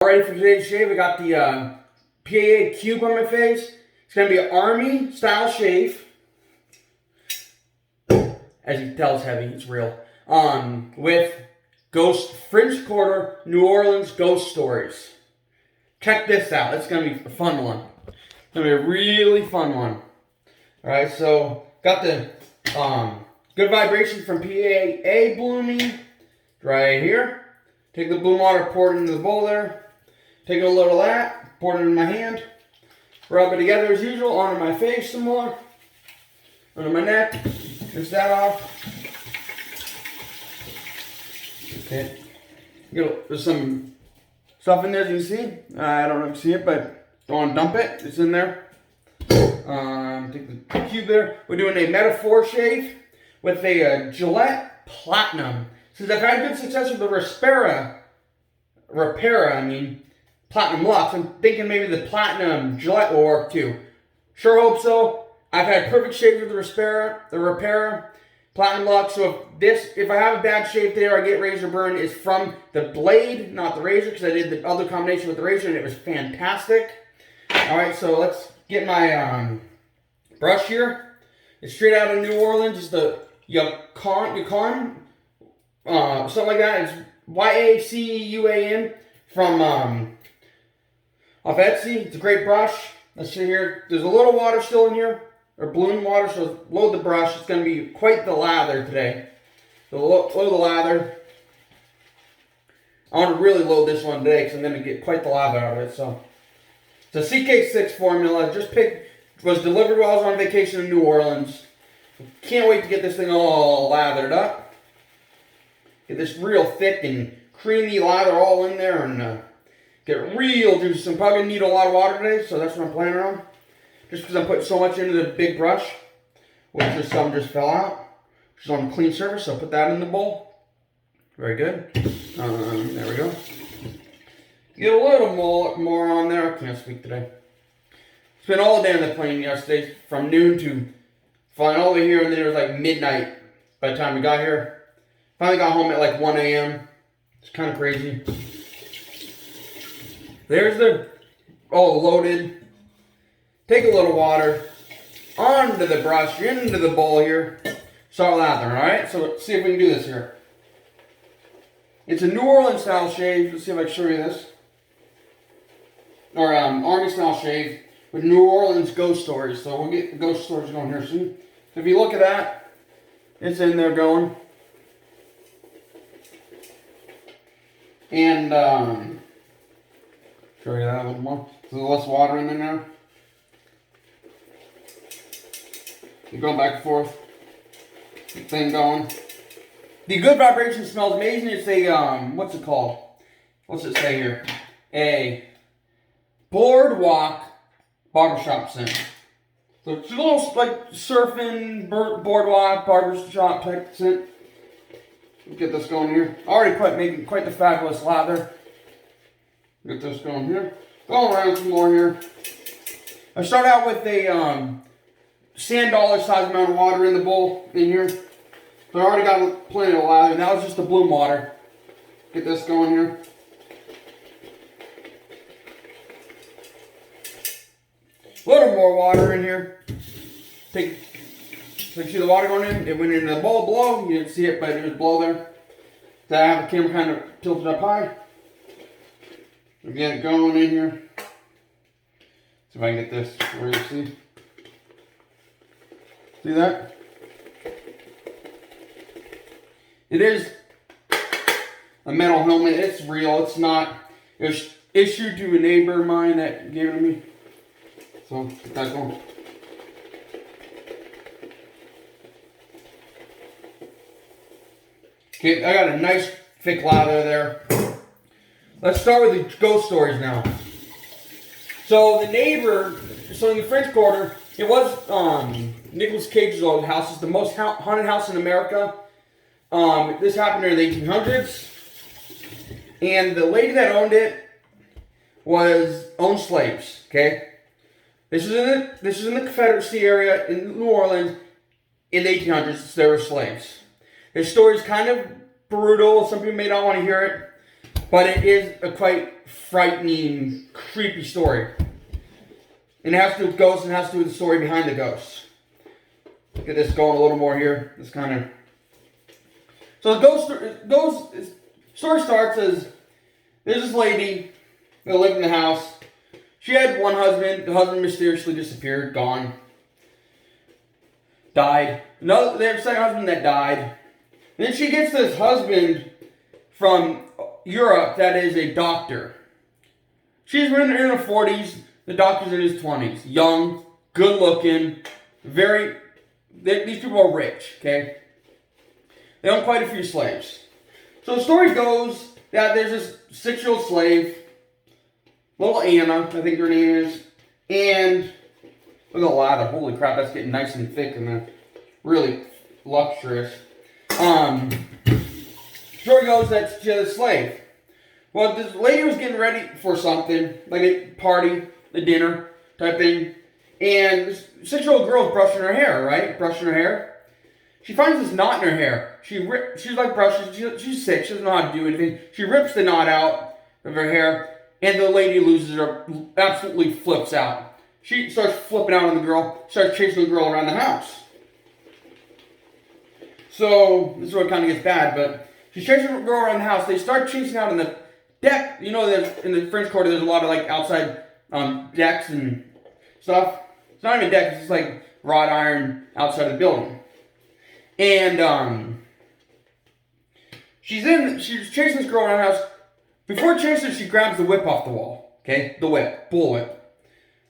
Alright, for today's shave, we got the PAA cube on my face. It's going to be an army style shave. As you can tell, it's heavy, it's real. With Ghost French Quarter New Orleans Ghost Stories. Check this out, it's going to be a fun one. It's going to be a really fun one. Alright, so got the Good Vibrations from PAA blooming right here. Take the bloom water, pour it into the bowl there. Take a little of that, pour it into my hand. Rub it together as usual, onto my face some more. Under my neck, rinse that off. Okay. There's some stuff in there as you can see. I don't know if you see it, but don't want to dump it. It's in there. Take the cube there. We're doing a metaphor shave with a Gillette Platinum. Since I've had good success with the Repara, Platinum Lux, I'm thinking maybe the Platinum Gillette will work too. Sure hope so. I've had perfect shaves with the Repara Platinum Lux, so if I have a bad shave today or I get razor burn, it's from the blade, not the razor, because I did the other combination with the razor and it was fantastic. Alright, so let's get my brush here. It's straight out of New Orleans. It's the Yukon, something like that. It's Y-A-C-U-A-N from off Etsy. It's a great brush. Let's see here. There's a little water still in here, or bloom water, so load the brush. It's going to be quite the lather today. So load the lather. I want to really load this one today because I'm going to get quite the lather out of it. So it's a CK6 formula. Was delivered while I was on vacation in New Orleans. Can't wait to get this thing all lathered up. Get this real thick and creamy lather all in there and get real juicy. I'm probably going to need a lot of water today, so that's what I'm planning on. Just because I'm putting so much into the big brush, which some just fell out, which is on clean surface, so I'll put that in the bowl. Very good. There we go. Get a little more on there. I can't speak today. Spent all day on the plane yesterday, from noon to flying all the way here, and then it was like midnight by the time we got here. Finally got home at like 1 a.m. It's kind of crazy. There's the all loaded. Take a little water onto the brush, into the bowl here. Start lathering, alright? So let's see if we can do this here. It's a New Orleans style shave. Let's see if I can show you this. Or Army style shave with New Orleans ghost stories. So we'll get the ghost stories going here soon. So if you look at that, it's in there going. And show you that a little more. There's less water in there now. You're going back and forth. Thing going. The Good Vibration smells amazing. It's a what's it called? What's it say here? A boardwalk barbershop scent. So it's a little like surfing, boardwalk, barbershop type scent. Get this going here. Already making quite the fabulous lather. Get this going here. Going around some more here. I start out with a sand dollar size amount of water in the bowl in here. So I already got plenty of lather. Now it's just the bloom water. Get this going here. A little more water in here. So you see the water going in? It went into the bowl below. You didn't see it, but it was below there. So I have the camera kind of tilted up high. So get it going in here. See if I can get this where you see. See that? It is a metal helmet. It's real. It's not. It was issued to a neighbor of mine that gave it to me. So get that going. Okay, I got a nice thick lather there. Let's start with the ghost stories now. So the neighbor, so in the French Quarter, it was Nicolas Cage's old house. It's the most haunted house in America. This happened in the 1800s. And the lady that owned it owned slaves, okay? This is in the Confederacy area in New Orleans in the 1800s. There were slaves. His story's kind of brutal. Some people may not want to hear it. But it is a quite frightening, creepy story. And it has to do with ghosts and it has to do with the story behind the ghosts. Get this going a little more here. This kind of... So the ghost story starts as there's this lady that lived in the house. She had one husband. The husband mysteriously disappeared, gone, died. No, there's a second husband that died. And then she gets this husband from Europe that is a doctor. She's in her 40s. The doctor's in his 20s. Young, good looking, these people are rich, okay? They own quite a few slaves. So the story goes that there's this 6-year-old slave, little Anna, I think her name is, and look at the lather. Holy crap, that's getting nice and thick and really luxurious. Story goes that she had a slave. Well, this lady was getting ready for something, like a party, a dinner type thing, and this 6-year-old girl is brushing her hair, right? Brushing her hair. She finds this knot in her hair. She's like brushing. She's sick. She doesn't know how to do anything. She rips the knot out of her hair, and the lady loses her. Absolutely flips out. She starts flipping out on the girl. Starts chasing the girl around the house. So this is where it kind of gets bad. But she's chasing the girl around the house. They start chasing out on the deck. You know, in the French Quarter, there's a lot of like outside decks and stuff. It's not even decks. It's just like wrought iron outside the building. And she's chasing this girl around the house. Before chasing her, she grabs the whip off the wall. Okay? The whip. Bullwhip.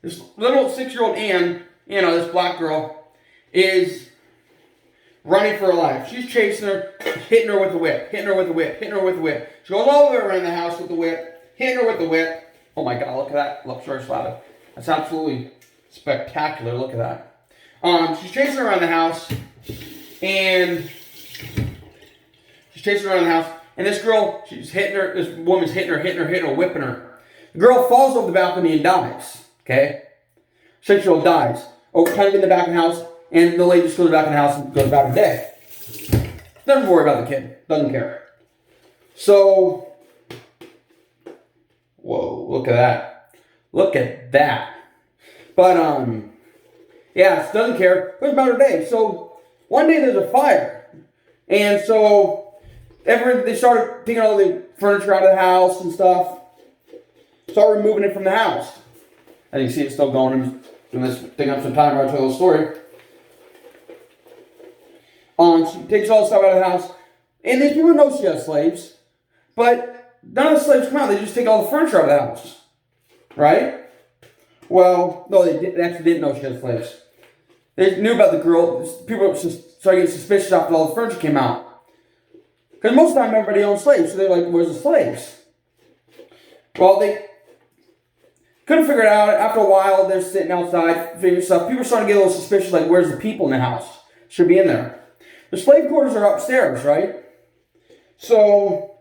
This little 6-year-old Anne, this black girl, is running for her life. She's chasing her, hitting her with the whip, hitting her with the whip, hitting her with the whip. She goes all the way around the house with the whip, hitting her with the whip. Oh my God, look at that luxurious lather. That's absolutely spectacular. Look at that. She's chasing her around the house. And she's chasing her around the house, and this girl, this woman's hitting her, whipping her. The girl falls off the balcony and dies, okay? 6-year-old dies. Kind of in the back of the house, and the lady just goes back in the house and goes about her day. Doesn't worry about the kid. Doesn't care. So, whoa, look at that. Look at that. But, yeah, doesn't care. Goes about her day. So, one day there's a fire, and so they started taking all the furniture out of the house and stuff, start removing it from the house. As you can see, it's still going. I'm just doing this, taking up some time to tell the story. She takes all the stuff out of the house, and these people know she has slaves, but none of the slaves come out. They just take all the furniture out of the house, right? Well, no, they actually didn't know she had slaves. They knew about the girl. People started getting suspicious after all the furniture came out. Because most of the time, everybody owned slaves. So they're like, where's the slaves? Well, they couldn't figure it out. After a while, they're sitting outside, figuring stuff. People started to get a little suspicious, like, where's the people in the house? Should be in there. The slave quarters are upstairs, right? So,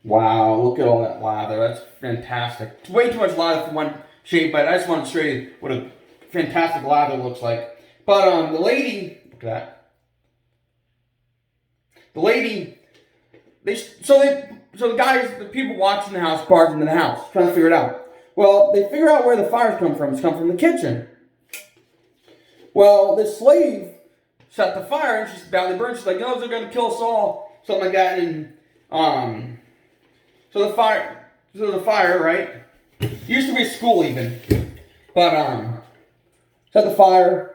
wow, look at all that lather. That's fantastic. It's way too much lather for one shape, but I just want to show you what a fantastic lather looks like. But the lady, look at that. The lady, the people watching the house barge into the house, trying to figure it out. Well, they figure out where the fires come from. It's come from the kitchen. Well, this slave set the fire, and she's badly burned. She's like, no, they're going to kill us all, something like that. And so the fire, right? It used to be a school even, but set the fire.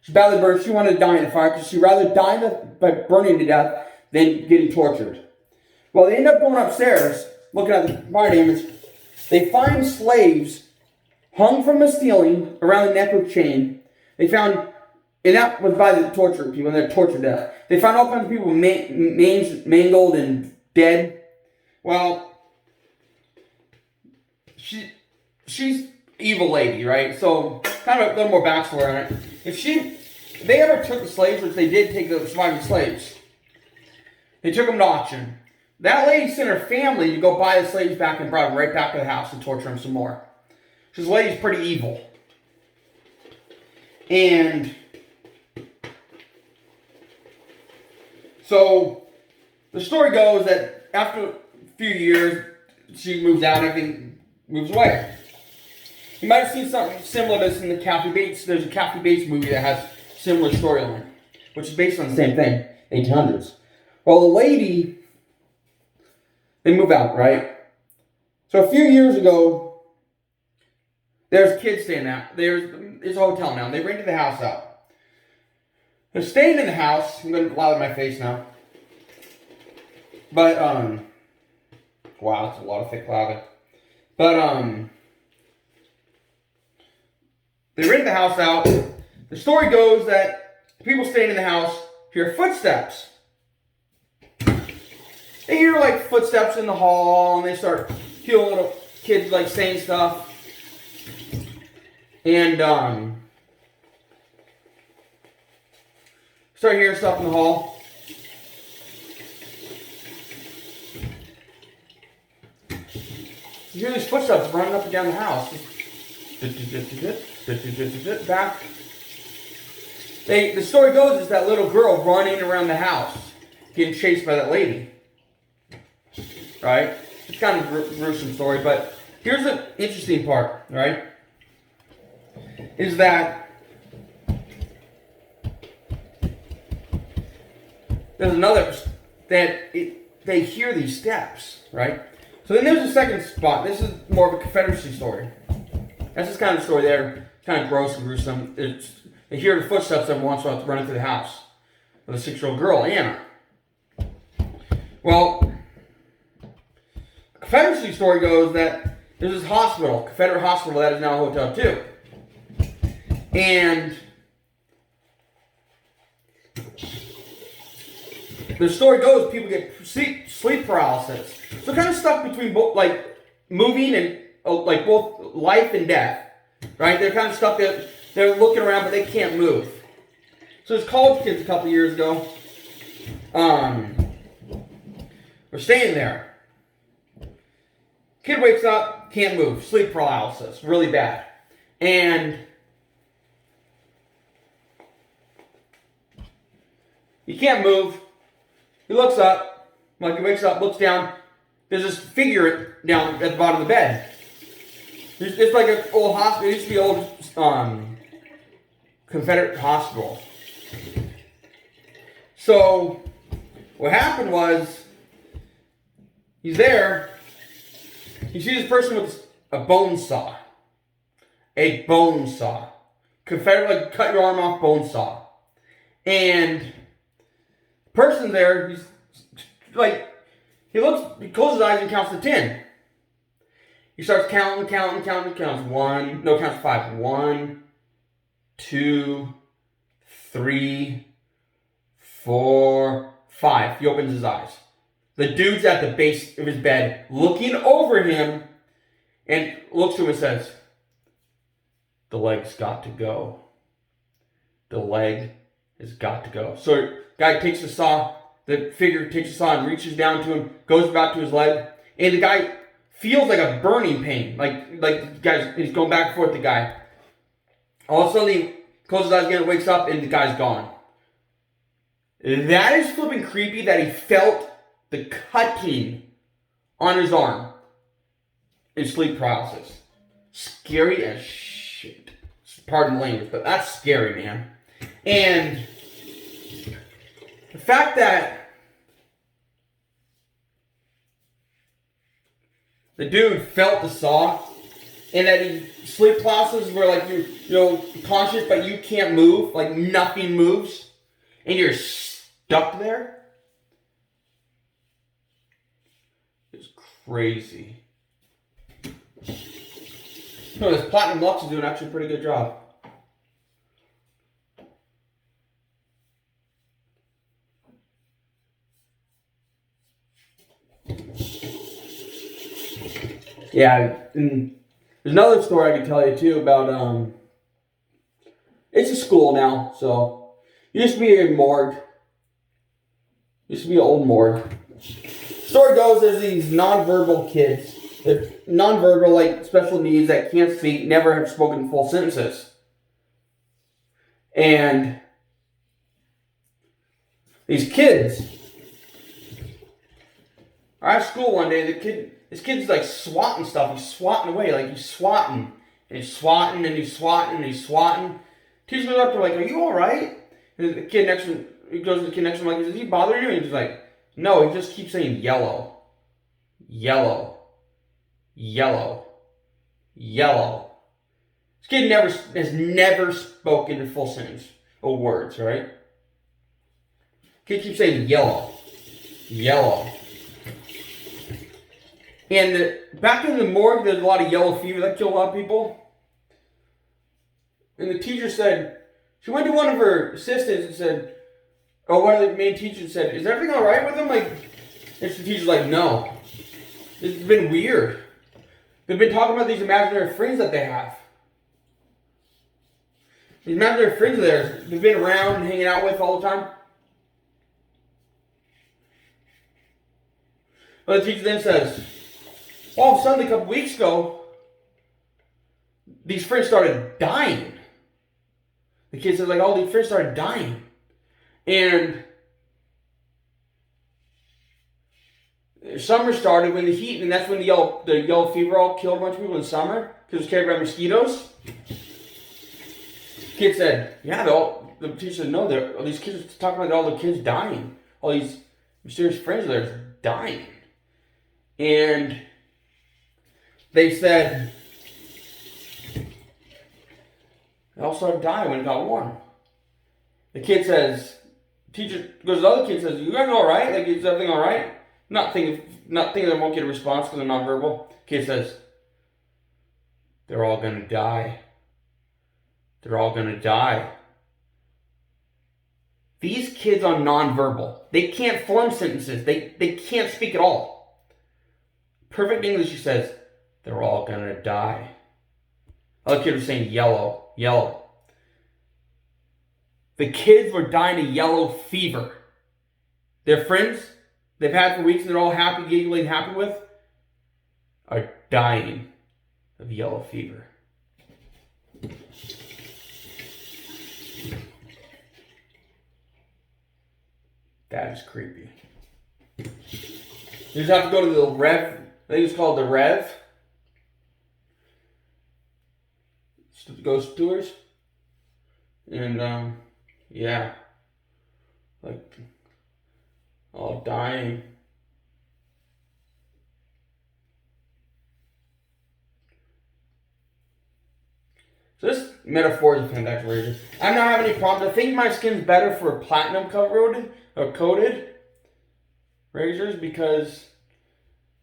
She's badly burned. She wanted to die in the fire because she'd rather die by burning to death than getting tortured. Well, they end up going upstairs, looking at the fire damage. They find slaves hung from the ceiling around the neck with chain. They found, and that was by the tortured people, and they're tortured to death. They found all kinds of people mangled and dead. Well, she's evil lady, right? So, kind of a little more backstory on it. If they ever took the slaves, which they did take the surviving slaves, they took them to auction. That lady sent her family to go buy the slaves back and brought them right back to the house and torture them some more. This lady's pretty evil. And so, the story goes that after a few years, she moves out, everything moves away. You might have seen something similar to this in the Kathy Bates. There's a Kathy Bates movie that has similar storyline, which is based on the same thing, 1800s. Well, the lady, they move out, right? So a few years ago, there's kids staying out. There's a hotel now. They rented the house out. They're staying in the house. I'm going to lather my face now. But, wow, that's a lot of thick lather. But, they rented the house out. The story goes that people staying in the house hear footsteps. They hear, like, footsteps in the hall, and they start hearing little kids, like, saying stuff. And, start hearing stuff in the hall. You hear these footsteps running up and down the house. Back. The story goes is that little girl running around the house, getting chased by that lady. Right? It's kind of a gruesome story, but here's the interesting part, right? Is that there's another that they hear these steps, right? So then there's a second spot. This is more of a Confederacy story. That's just kind of story there. Kind of gross and gruesome. They hear the footsteps every once in a while running through the house with a 6-year-old girl, Anna. Well, the Confederacy story goes that there's this hospital, Confederate hospital, that is now a hotel too. And the story goes people get sleep paralysis. So kind of stuck between both, like moving and like both life and death, right? They're kind of stuck there. They're looking around, but they can't move. So there's college kids a couple years ago. We're staying there. Kid wakes up, can't move, sleep paralysis, really bad, and he can't move. He looks up, like he wakes up, looks down. There's this figure down at the bottom of the bed. It's like an old hospital. It used to be an old Confederate hospital. So what happened was, he's there. He sees this person with a bone saw. A bone saw. Confederate, like cut your arm off bone saw. And the person there, he's like, he closes his eyes and counts to 10. He starts counting, counts 5. 1, 2, 3, 4, 5. He opens his eyes. The dude's at the base of his bed, looking over him, and looks to him and says, "The leg's got to go. The leg has got to go." So, guy takes the saw, the figure takes the saw and reaches down to him, goes about to his leg, and the guy feels like a burning pain. Like the guy's, he's going back and forth, the guy. All of a sudden, he closes his eyes again, wakes up, and the guy's gone. That is flipping creepy that he felt the cutting on his arm in sleep paralysis. Scary as shit. Pardon the language, but that's scary, man. And the fact that the dude felt the saw, and that he sleep paralysis where like you're conscious but you can't move, like nothing moves, and you're stuck there. It's crazy. No, this Platinum Lux is doing actually a pretty good job. Yeah, and there's another story I can tell you too about, it's a school now, so it used to be a morgue. It used to be an old morgue. Story goes, there's these nonverbal kids. They're nonverbal, like special needs that can't speak, never have spoken full sentences. And these kids, I was at school one day, this kid's like swatting stuff. He's swatting away, like he's swatting. And he's swatting, and he's swatting, and he's swatting. Teacher goes up to him like, "Are you alright?" And the kid next to him, he goes to the kid next to him like, "Is he bothering you?" And he's like, "No, he just keeps saying yellow. Yellow. Yellow. Yellow." This kid has never spoken in full sentence of words, right? Kid keeps saying yellow. Yellow. And back in the morgue, there's a lot of yellow fever that killed a lot of people. And the teacher said, she went to one of her assistants and said, or one of the main teachers said, "Is everything alright with him?" Like, and the teacher's like, "No. It's been weird. They've been talking about these imaginary friends that they have. These imaginary friends of theirs, they've been around and hanging out with all the time." But the teacher then says, all of a sudden, a couple weeks ago, these friends started dying. The kid said, like, all these friends started dying. And summer started when the heat, and that's when the yellow fever all killed a bunch of people in summer, because it was carried by mosquitoes. The kid said, yeah, the teacher said, no, all these kids are talking about all the kids dying. All these mysterious friends of theirs dying. And they said, they all started dying when it got warm. The kid says, teacher goes to the other kid says, "You guys all right? Like, is everything all right?" Not thinking they won't get a response because they're nonverbal. Kid says, "They're all gonna die. They're all gonna die." These kids are nonverbal. They can't form sentences. They can't speak at all. Perfect English, he says, "They're all gonna die." Other kid was saying yellow, yellow. The kids were dying of yellow fever. Their friends they've had for weeks and they're all happy, giggling, happy with, are dying of yellow fever. That is creepy. You just have to go to the Rev. I think it's called the Rev. Ghost tours. And yeah, like all dying. So this metaphor is a fantastic razor. I'm not having any problems. I think my skin's better for platinum coated razors because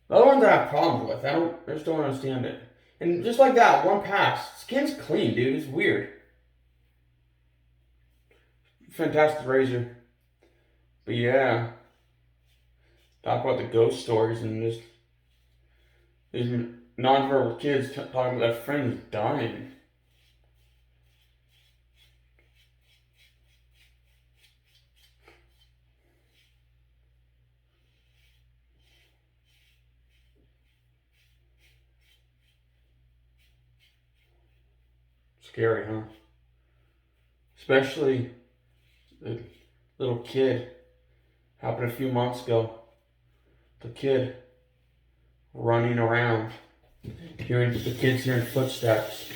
the other ones I have problems with. I just don't understand it. And just like that, one pass, skin's clean, dude. It's weird. Fantastic razor. But yeah, talk about the ghost stories and just these nonverbal kids talking about their friends dying. Scary, huh? Especially the little kid. Happened a few months ago. The kid running around. The kids hearing footsteps.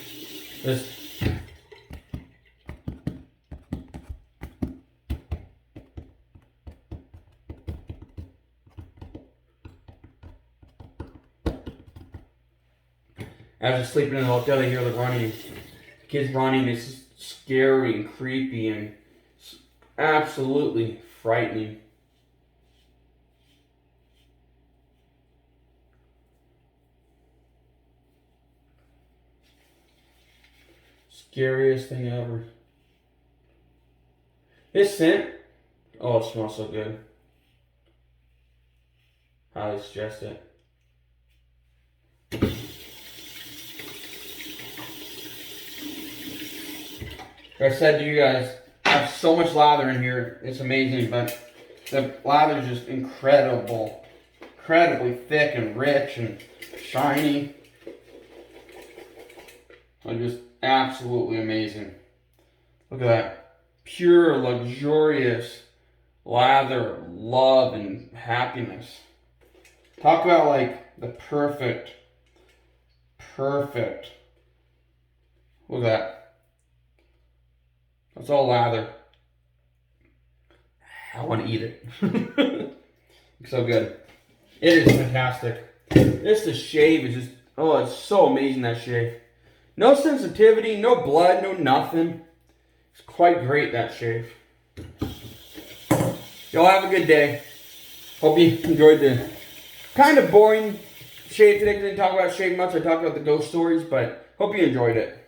I was sleeping in the hotel, they hear the running. The kids running is scary and creepy and absolutely frightening. Scariest thing ever. This scent, oh, it smells so good. Highly suggest it. Like I said to you guys, I have so much lather in here. It's amazing, but the lather is just incredible. Incredibly thick and rich and shiny. Like just absolutely amazing. Look at that. Pure, luxurious lather, love, and happiness. Talk about like the perfect. Look at that. That's all lather. I want to eat it. It's so good. It is fantastic. The shave is just, oh, it's so amazing, that shave. No sensitivity, no blood, no nothing. It's quite great, that shave. Y'all have a good day. Hope you enjoyed the kind of boring shave today. I didn't talk about shave much. I talked about the ghost stories, but hope you enjoyed it.